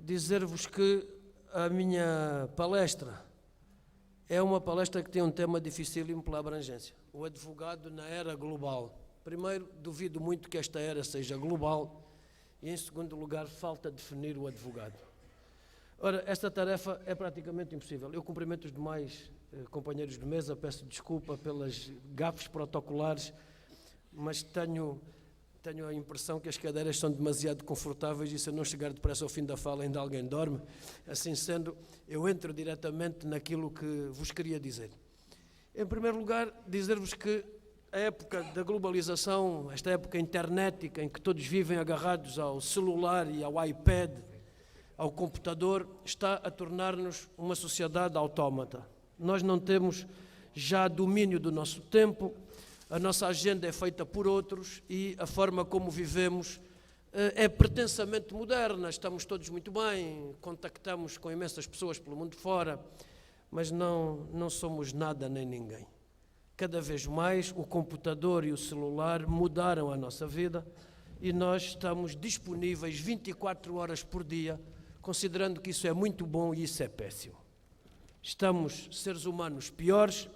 dizer-vos que a minha palestra é uma palestra que tem um tema dificílimo pela abrangência. O advogado na era global. Primeiro, duvido muito que esta era seja global e, em segundo lugar, falta definir o advogado. Ora, esta tarefa é praticamente impossível. Eu cumprimento os demais companheiros de mesa, peço desculpa pelas gafes protocolares, mas tenho a impressão que as cadeiras são demasiado confortáveis e se eu não chegar depressa ao fim da fala ainda alguém dorme. Assim sendo, eu entro diretamente naquilo que vos queria dizer. Em primeiro lugar, dizer-vos que a época da globalização, esta época internética em que todos vivem agarrados ao celular e ao iPad, ao computador, está a tornar-nos uma sociedade autómata. Nós não temos já domínio do nosso tempo, a nossa agenda é feita por outros e a forma como vivemos é pretensamente moderna. Estamos todos muito bem, contactamos com imensas pessoas pelo mundo fora, mas não somos nada nem ninguém. Cada vez mais o computador e o celular mudaram a nossa vida e nós estamos disponíveis 24 horas por dia, considerando que isso é muito bom e isso é péssimo. Estamos seres humanos piores,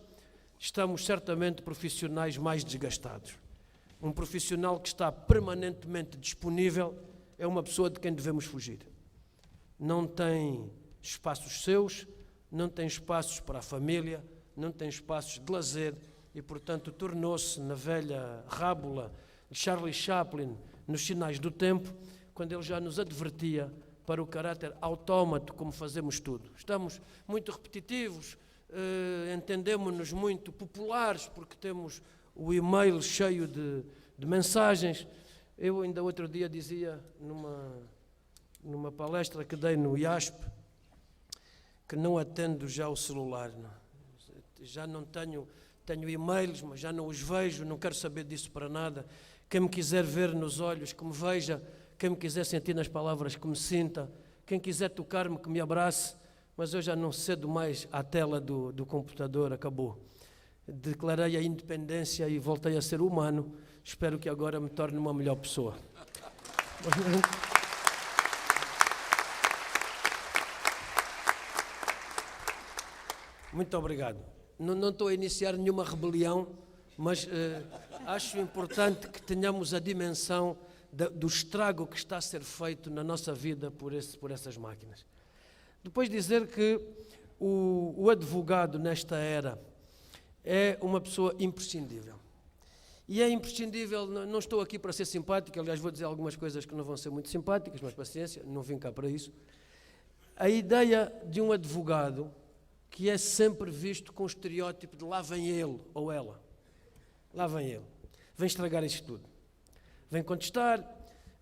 estamos certamente profissionais mais desgastados. Um profissional que está permanentemente disponível é uma pessoa de quem devemos fugir. Não tem espaços seus, não tem espaços para a família, não tem espaços de lazer e, portanto, tornou-se na velha rábula de Charlie Chaplin, nos Sinais do Tempo, quando ele já nos advertia para o caráter autómato como fazemos tudo. Estamos muito repetitivos, entendemos-nos muito populares porque temos o e-mail cheio de mensagens. Eu ainda outro dia dizia numa palestra que dei no IASP que não atendo já o celular. Já não tenho e-mails, mas já não os vejo, não quero saber disso para nada. Quem me quiser ver nos olhos, que me veja. Quem me quiser sentir nas palavras, que me sinta. Quem quiser tocar-me, que me abrace. Mas eu já não cedo mais à tela do computador, acabou. Declarei a independência e voltei a ser humano. Espero que agora me torne uma melhor pessoa. Muito obrigado. Não estou a iniciar nenhuma rebelião, mas acho importante que tenhamos a dimensão do estrago que está a ser feito na nossa vida por essas máquinas. Depois dizer que o advogado nesta era é uma pessoa imprescindível. E é imprescindível, não estou aqui para ser simpático, aliás vou dizer algumas coisas que não vão ser muito simpáticas, mas paciência, não vim cá para isso. A ideia de um advogado que é sempre visto com o estereótipo de lá vem ele ou ela. Lá vem ele. Vem estragar isto tudo. Vem contestar,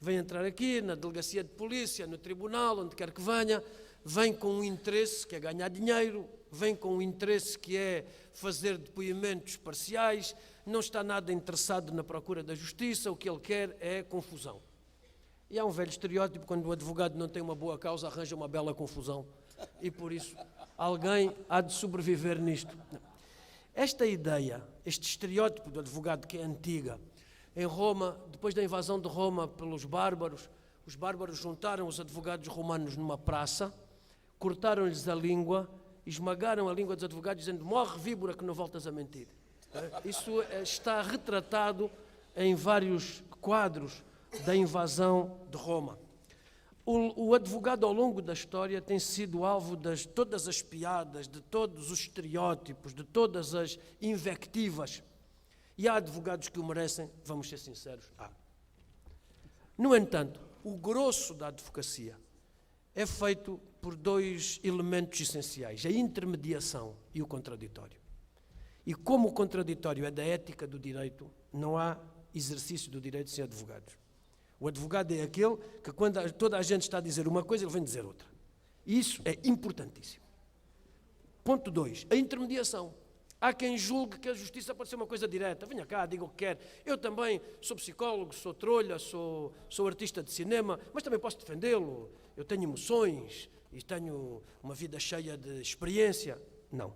vem entrar aqui na delegacia de polícia, no tribunal, onde quer que venha, vem com um interesse que é ganhar dinheiro, vem com um interesse que é fazer depoimentos parciais, não está nada interessado na procura da justiça, o que ele quer é confusão. E há um velho estereótipo, quando o advogado não tem uma boa causa, arranja uma bela confusão. E por isso, alguém há de sobreviver nisto. Esta ideia, este estereótipo do advogado que é antiga, em Roma, depois da invasão de Roma pelos bárbaros, os bárbaros juntaram os advogados romanos numa praça, cortaram-lhes a língua, esmagaram a língua dos advogados, dizendo: morre, víbora, que não voltas a mentir. Isso está retratado em vários quadros da invasão de Roma. O advogado, ao longo da história, tem sido alvo de todas as piadas, de todos os estereótipos, de todas as invectivas. E há advogados que o merecem, vamos ser sinceros, há. No entanto, o grosso da advocacia é feito por dois elementos essenciais: a intermediação e o contraditório. E como o contraditório é da ética do direito, não há exercício do direito sem advogados. O advogado é aquele que, quando toda a gente está a dizer uma coisa, ele vem dizer outra. E isso é importantíssimo. Ponto 2, a intermediação. Há quem julgue que a justiça pode ser uma coisa direta. Venha cá, diga o que quer. Eu também sou psicólogo, sou trolha, sou artista de cinema, mas também posso defendê-lo. Eu tenho emoções e tenho uma vida cheia de experiência. Não.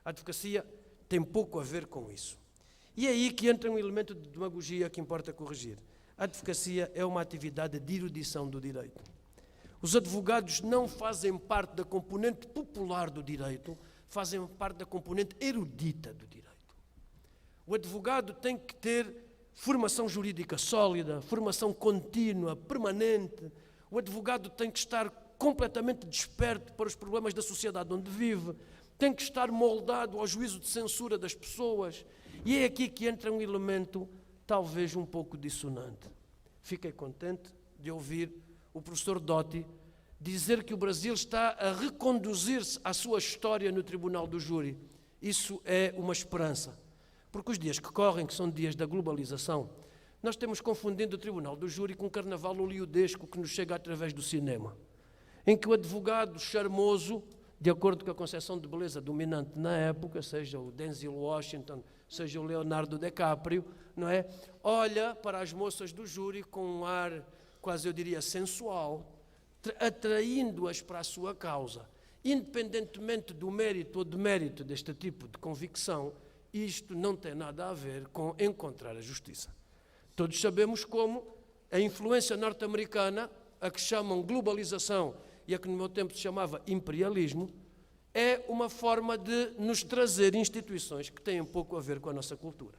A advocacia tem pouco a ver com isso. E é aí que entra um elemento de demagogia que importa corrigir. A advocacia é uma atividade de erudição do direito. Os advogados não fazem parte da componente popular do direito, fazem parte da componente erudita do direito. O advogado tem que ter formação jurídica sólida, formação contínua, permanente. O advogado tem que estar completamente desperto para os problemas da sociedade onde vive, tem que estar moldado ao juízo de censura das pessoas. E é aqui que entra um elemento talvez um pouco dissonante. Fiquei contente de ouvir o professor Dotti dizer que o Brasil está a reconduzir-se à sua história no Tribunal do Júri. Isso é uma esperança, porque os dias que correm, que são dias da globalização, nós temos confundido o Tribunal do Júri com um carnaval oleodesco que nos chega através do cinema, em que o advogado charmoso, de acordo com a concepção de beleza dominante na época, seja o Denzel Washington, seja o Leonardo DiCaprio, não é? Olha para as moças do júri com um ar, quase eu diria, sensual, atraindo-as para a sua causa. Independentemente do mérito ou demérito deste tipo de convicção, isto não tem nada a ver com encontrar a justiça. Todos sabemos como a influência norte-americana, a que chamam globalização e a que no meu tempo se chamava imperialismo, é uma forma de nos trazer instituições que têm pouco a ver com a nossa cultura.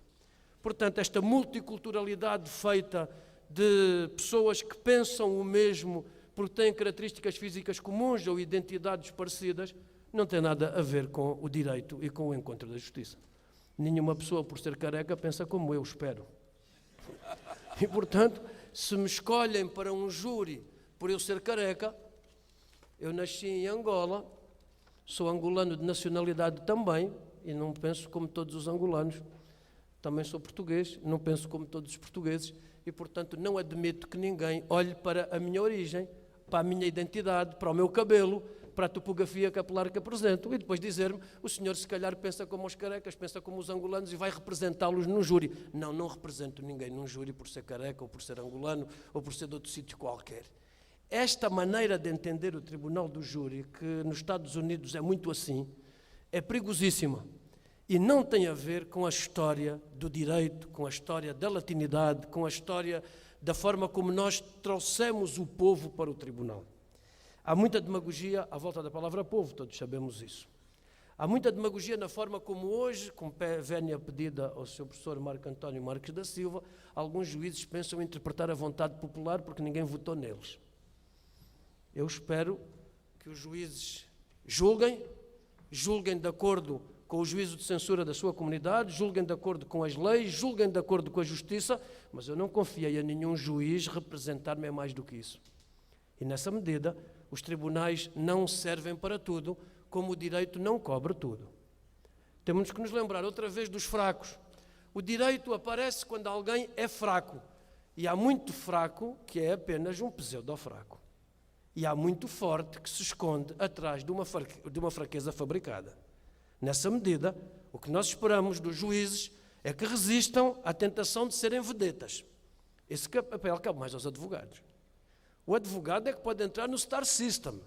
Portanto, esta multiculturalidade feita de pessoas que pensam o mesmo porque têm características físicas comuns ou identidades parecidas, não tem nada a ver com o direito e com o encontro da justiça. Nenhuma pessoa, por ser careca, pensa como eu, espero. E, portanto, se me escolhem para um júri por eu ser careca, eu nasci em Angola, sou angolano de nacionalidade também, e não penso como todos os angolanos. Também sou português, não penso como todos os portugueses, e, portanto, não admito que ninguém olhe para a minha origem, para a minha identidade, para o meu cabelo, para a topografia capilar que apresento, e depois dizer-me, o senhor se calhar pensa como os carecas, pensa como os angolanos e vai representá-los num júri. Não, não represento ninguém num júri por ser careca, ou por ser angolano, ou por ser de outro sítio qualquer. Esta maneira de entender o Tribunal do Júri, que nos Estados Unidos é muito assim, é perigosíssima. E não tem a ver com a história do direito, com a história da latinidade, com a história da forma como nós trouxemos o povo para o tribunal. Há muita demagogia à volta da palavra povo, todos sabemos isso. Há muita demagogia na forma como hoje, com vénia pedida ao Sr. professor Marco António Marques da Silva, alguns juízes pensam interpretar a vontade popular porque ninguém votou neles. Eu espero que os juízes julguem de acordo com o juízo de censura da sua comunidade, julguem de acordo com as leis, julguem de acordo com a justiça, mas eu não confiei a nenhum juiz representar-me mais do que isso. E nessa medida, os tribunais não servem para tudo, como o direito não cobre tudo. Temos que nos lembrar outra vez dos fracos. O direito aparece quando alguém é fraco, e há muito fraco que é apenas um pseudo-fraco. E há muito forte que se esconde atrás de uma fraqueza fabricada. Nessa medida, o que nós esperamos dos juízes é que resistam à tentação de serem vedetas. Esse papel cabe mais aos advogados. O advogado é que pode entrar no star system.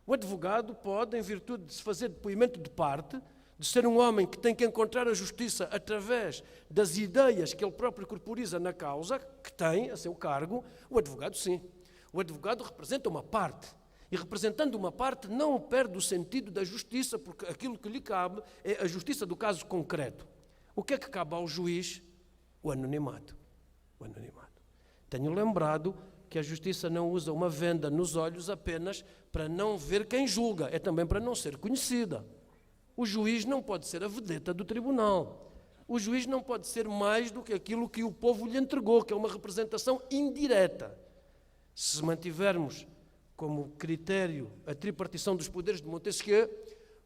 O advogado pode, em virtude de se fazer depoimento de parte, de ser um homem que tem que encontrar a justiça através das ideias que ele próprio corporiza na causa, que tem a seu cargo, o advogado sim. O advogado representa uma parte. E representando uma parte não perde o sentido da justiça, porque aquilo que lhe cabe é a justiça do caso concreto. O que é que cabe ao juiz? O anonimato. O anonimato. Tenho lembrado que a justiça não usa uma venda nos olhos apenas para não ver quem julga, é também para não ser conhecida. O juiz não pode ser a vedeta do tribunal. O juiz não pode ser mais do que aquilo que o povo lhe entregou, que é uma representação indireta. Se mantivermos como critério a tripartição dos poderes de Montesquieu,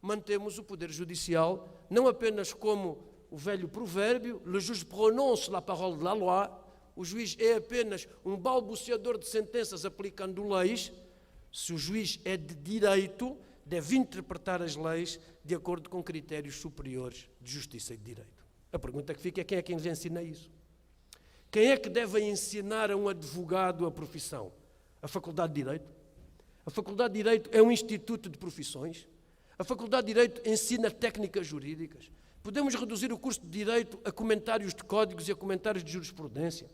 mantemos o poder judicial não apenas como o velho provérbio, le juge prononce la parole de la loi, o juiz é apenas um balbuciador de sentenças aplicando leis. Se o juiz é de direito, deve interpretar as leis de acordo com critérios superiores de justiça e de direito. A pergunta que fica é quem é que nos ensina isso? Quem é que deve ensinar a um advogado a profissão? A Faculdade de Direito? A Faculdade de Direito é um instituto de profissões. A Faculdade de Direito ensina técnicas jurídicas. Podemos reduzir o curso de Direito a comentários de códigos e a comentários de jurisprudência.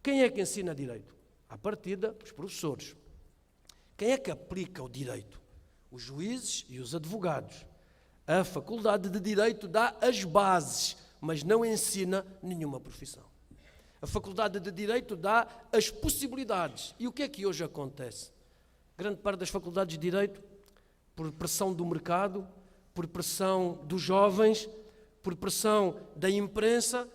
Quem é que ensina Direito? À partida, os professores. Quem é que aplica o direito? Os juízes e os advogados. A Faculdade de Direito dá as bases, mas não ensina nenhuma profissão. A Faculdade de Direito dá as possibilidades. E o que é que hoje acontece? Grande parte das faculdades de Direito, por pressão do mercado, por pressão dos jovens, por pressão da imprensa,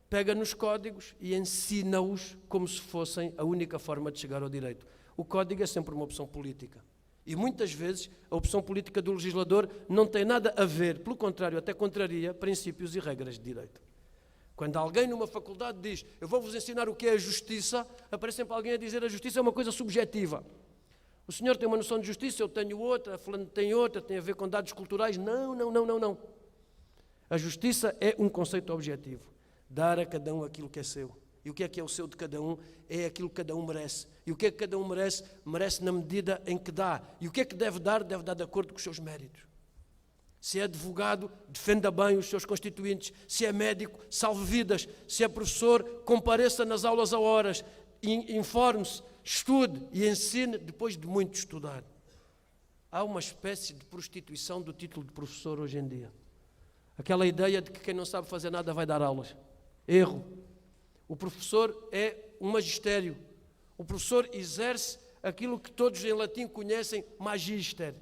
pega nos códigos e ensina-os como se fossem a única forma de chegar ao direito. O código é sempre uma opção política. E muitas vezes a opção política do legislador não tem nada a ver, pelo contrário, até contraria princípios e regras de direito. Quando alguém numa faculdade diz, eu vou-vos ensinar o que é a justiça, aparece sempre alguém a dizer a justiça é uma coisa subjetiva. O senhor tem uma noção de justiça, eu tenho outra, a fulano tem outra, tem a ver com dados culturais. Não. A justiça é um conceito objetivo. Dar a cada um aquilo que é seu. E o que é o seu de cada um? É aquilo que cada um merece. E o que é que cada um merece? Merece na medida em que dá. E o que é que deve dar? Deve dar de acordo com os seus méritos. Se é advogado, defenda bem os seus constituintes. Se é médico, salve vidas. Se é professor, compareça nas aulas a horas. Informe-se, estude e ensine depois de muito estudar. Há uma espécie de prostituição do título de professor hoje em dia. Aquela ideia de que quem não sabe fazer nada vai dar aulas. Erro. O professor é um magistério. O professor exerce aquilo que todos em latim conhecem, magister.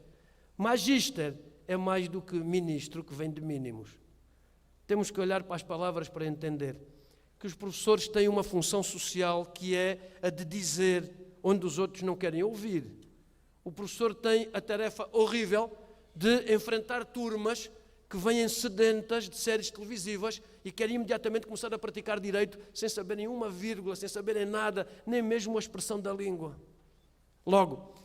Magister é mais do que ministro, que vem de mínimos. Temos que olhar para as palavras para entender que os professores têm uma função social que é a de dizer onde os outros não querem ouvir. O professor tem a tarefa horrível de enfrentar turmas que vêm sedentas de séries televisivas e querem imediatamente começar a praticar direito sem saberem uma vírgula, sem saberem nada, nem mesmo a expressão da língua. Logo,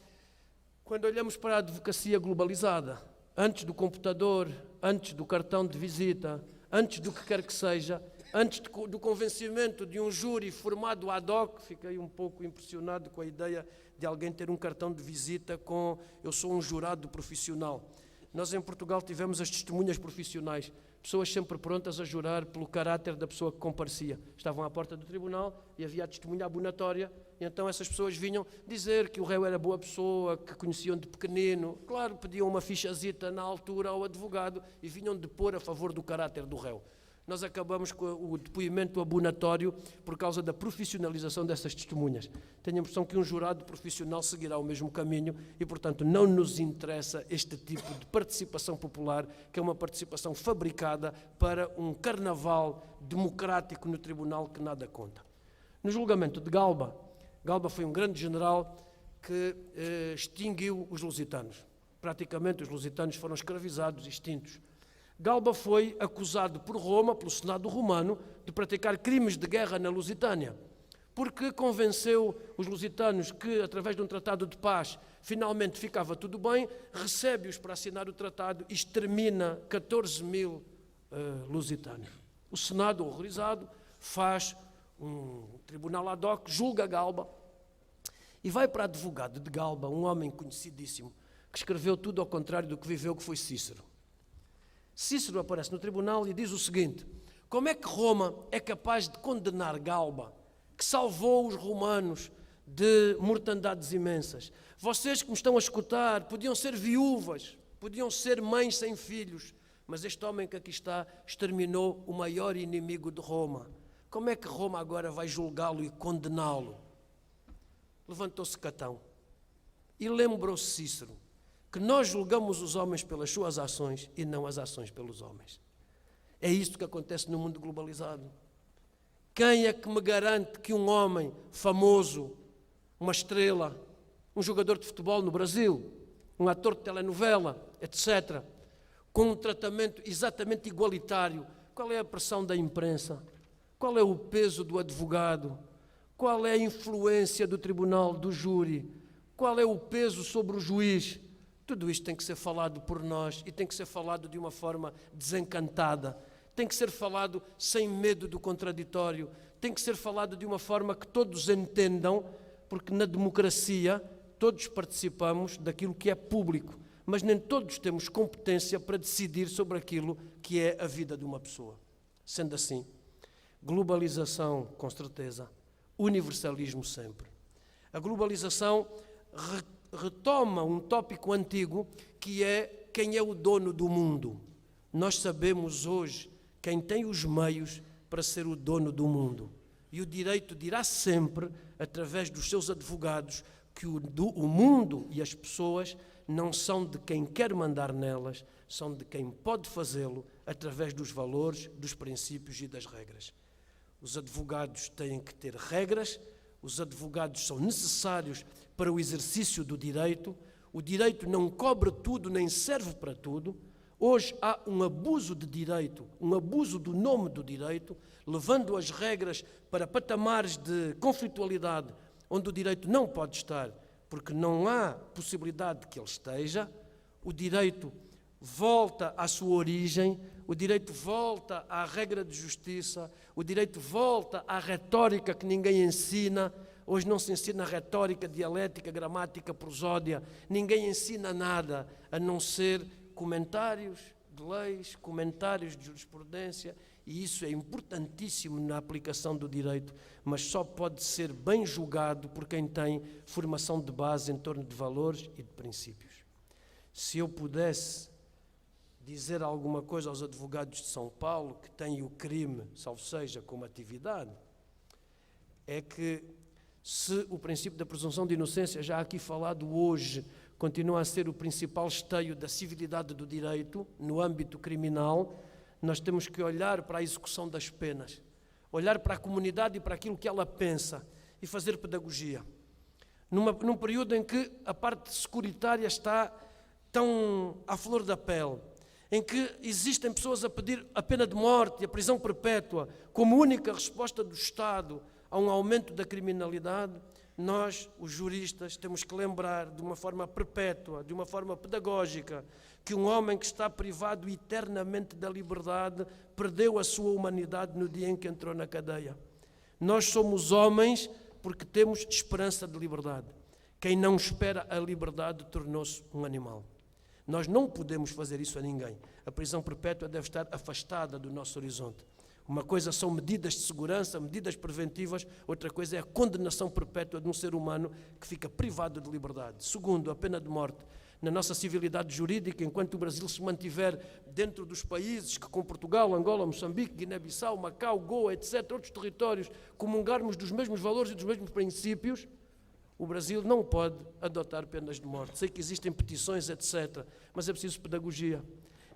quando olhamos para a advocacia globalizada, antes do computador, antes do cartão de visita, antes do que quer que seja, antes do convencimento de um júri formado ad hoc, fiquei um pouco impressionado com a ideia de alguém ter um cartão de visita com eu sou um jurado profissional. Nós em Portugal tivemos as testemunhas profissionais, pessoas sempre prontas a jurar pelo caráter da pessoa que comparecia. Estavam à porta do tribunal e havia a testemunha abonatória, e então essas pessoas vinham dizer que o réu era boa pessoa, que conheciam de pequenino. Claro, pediam uma fichazita na altura ao advogado e vinham depor a favor do caráter do réu. Nós acabamos com o depoimento abonatório por causa da profissionalização dessas testemunhas. Tenho a impressão que um jurado profissional seguirá o mesmo caminho e, portanto, não nos interessa este tipo de participação popular, que é uma participação fabricada para um carnaval democrático no tribunal que nada conta. No julgamento de Galba, Galba foi um grande general que extinguiu os lusitanos. Praticamente os lusitanos foram escravizados, extintos. Galba foi acusado por Roma, pelo Senado romano, de praticar crimes de guerra na Lusitânia, porque convenceu os lusitanos que, através de um tratado de paz, finalmente ficava tudo bem, recebe-os para assinar o tratado e extermina 14 mil lusitanos. O Senado, horrorizado, faz um tribunal ad hoc, julga Galba e vai para advogado de Galba, um homem conhecidíssimo, que escreveu tudo ao contrário do que viveu, que foi Cícero. Cícero aparece no tribunal e diz o seguinte: como é que Roma é capaz de condenar Galba, que salvou os romanos de mortandades imensas? Vocês que me estão a escutar podiam ser viúvas, podiam ser mães sem filhos, mas este homem que aqui está exterminou o maior inimigo de Roma. Como é que Roma agora vai julgá-lo e condená-lo? Levantou-se Catão e lembrou-se Cícero que nós julgamos os homens pelas suas ações e não as ações pelos homens. É isto que acontece no mundo globalizado. Quem é que me garante que um homem famoso, uma estrela, um jogador de futebol no Brasil, um ator de telenovela, etc., com um tratamento exatamente igualitário, qual é a pressão da imprensa? Qual é o peso do advogado? Qual é a influência do tribunal, do júri? Qual é o peso sobre o juiz? Tudo isto tem que ser falado por nós e tem que ser falado de uma forma desencantada. Tem que ser falado sem medo do contraditório. Tem que ser falado de uma forma que todos entendam, porque na democracia todos participamos daquilo que é público, mas nem todos temos competência para decidir sobre aquilo que é a vida de uma pessoa. Sendo assim, globalização com certeza, universalismo sempre. A globalização retoma um tópico antigo, que é quem é o dono do mundo. Nós sabemos hoje quem tem os meios para ser o dono do mundo. E o direito dirá sempre, através dos seus advogados, que o mundo e as pessoas não são de quem quer mandar nelas, são de quem pode fazê-lo através dos valores, dos princípios e das regras. Os advogados têm que ter regras, os advogados são necessários para o exercício do direito. O direito não cobre tudo, nem serve para tudo. Hoje há um abuso de direito, um abuso do nome do direito, levando as regras para patamares de conflitualidade, onde o direito não pode estar, porque não há possibilidade de que ele esteja. O direito volta à sua origem, o direito volta à regra de justiça, o direito volta à retórica que ninguém ensina. Hoje não se ensina retórica, dialética, gramática, prosódia, ninguém ensina nada a não ser comentários de leis, comentários de jurisprudência, e isso é importantíssimo na aplicação do direito, mas só pode ser bem julgado por quem tem formação de base em torno de valores e de princípios. Se eu pudesse dizer alguma coisa aos advogados de São Paulo, que têm o crime, salvo seja, como atividade, é que se o princípio da presunção de inocência, já aqui falado hoje, continua a ser o principal esteio da civilidade do direito no âmbito criminal, nós temos que olhar para a execução das penas, olhar para a comunidade e para aquilo que ela pensa e fazer pedagogia. Num período em que a parte securitária está tão à flor da pele, em que existem pessoas a pedir a pena de morte e a prisão perpétua como única resposta do Estado a um aumento da criminalidade, nós, os juristas, temos que lembrar de uma forma perpétua, de uma forma pedagógica, que um homem que está privado eternamente da liberdade perdeu a sua humanidade no dia em que entrou na cadeia. Nós somos homens porque temos esperança de liberdade. Quem não espera a liberdade tornou-se um animal. Nós não podemos fazer isso a ninguém. A prisão perpétua deve estar afastada do nosso horizonte. Uma coisa são medidas de segurança, medidas preventivas, outra coisa é a condenação perpétua de um ser humano que fica privado de liberdade. Segundo, a pena de morte. Na nossa civilidade jurídica, enquanto o Brasil se mantiver dentro dos países que, com Portugal, Angola, Moçambique, Guiné-Bissau, Macau, Goa, etc., outros territórios, comungarmos dos mesmos valores e dos mesmos princípios, o Brasil não pode adotar penas de morte. Sei que existem petições, etc., mas é preciso pedagogia.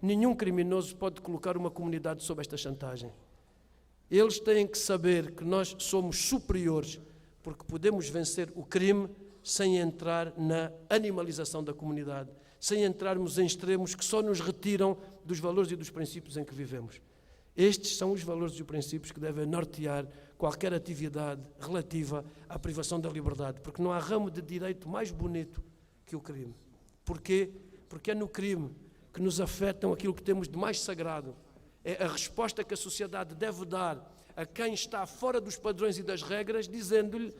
Nenhum criminoso pode colocar uma comunidade sob esta chantagem. Eles têm que saber que nós somos superiores, porque podemos vencer o crime sem entrar na animalização da comunidade, sem entrarmos em extremos que só nos retiram dos valores e dos princípios em que vivemos. Estes são os valores e os princípios que devem nortear qualquer atividade relativa à privação da liberdade, porque não há ramo de direito mais bonito que o crime. Porquê? Porque é no crime que nos afetam aquilo que temos de mais sagrado. É a resposta que a sociedade deve dar a quem está fora dos padrões e das regras, dizendo-lhe: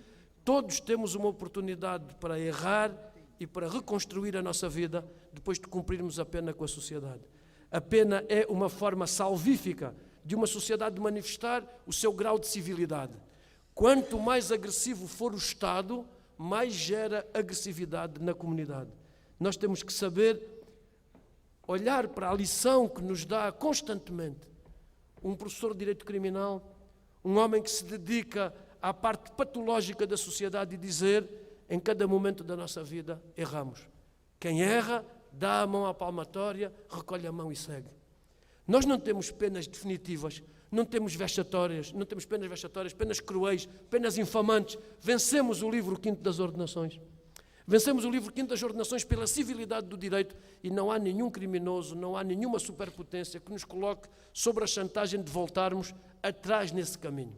todos temos uma oportunidade para errar e para reconstruir a nossa vida depois de cumprirmos a pena com a sociedade. A pena é uma forma salvífica de uma sociedade manifestar o seu grau de civilidade. Quanto mais agressivo for o Estado, mais gera agressividade na comunidade. Nós temos que saber olhar para a lição que nos dá constantemente um professor de direito criminal, um homem que se dedica à parte patológica da sociedade e dizer: em cada momento da nossa vida erramos. Quem erra, dá a mão à palmatória, recolhe a mão e segue. Nós não temos penas definitivas, não temos vexatórias, não temos penas vexatórias, penas cruéis, penas infamantes. Vencemos o livro 5º das ordenações. Vencemos o livro 5º das ordenações pela civilidade do direito e não há nenhum criminoso, não há nenhuma superpotência que nos coloque sobre a chantagem de voltarmos atrás nesse caminho.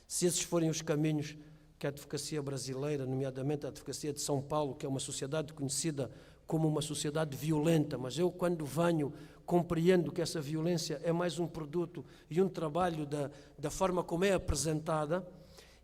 Se esses forem os caminhos que a advocacia brasileira, nomeadamente a advocacia de São Paulo, que é uma sociedade conhecida como uma sociedade violenta, mas eu, quando venho, compreendo que essa violência é mais um produto e um trabalho da forma como é apresentada,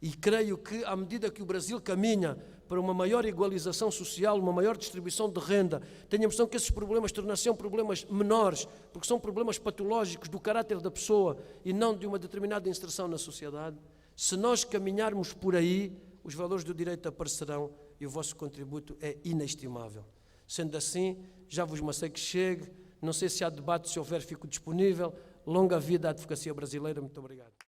e creio que, à medida que o Brasil caminha para uma maior igualização social, uma maior distribuição de renda, tenho a impressão que esses problemas tornam-se problemas menores, porque são problemas patológicos do caráter da pessoa e não de uma determinada inserção na sociedade. Se nós caminharmos por aí, os valores do direito aparecerão e o vosso contributo é inestimável. Sendo assim, já vos macei que chegue, não sei se há debate, se houver, fico disponível. Longa vida à advocacia brasileira. Muito obrigado.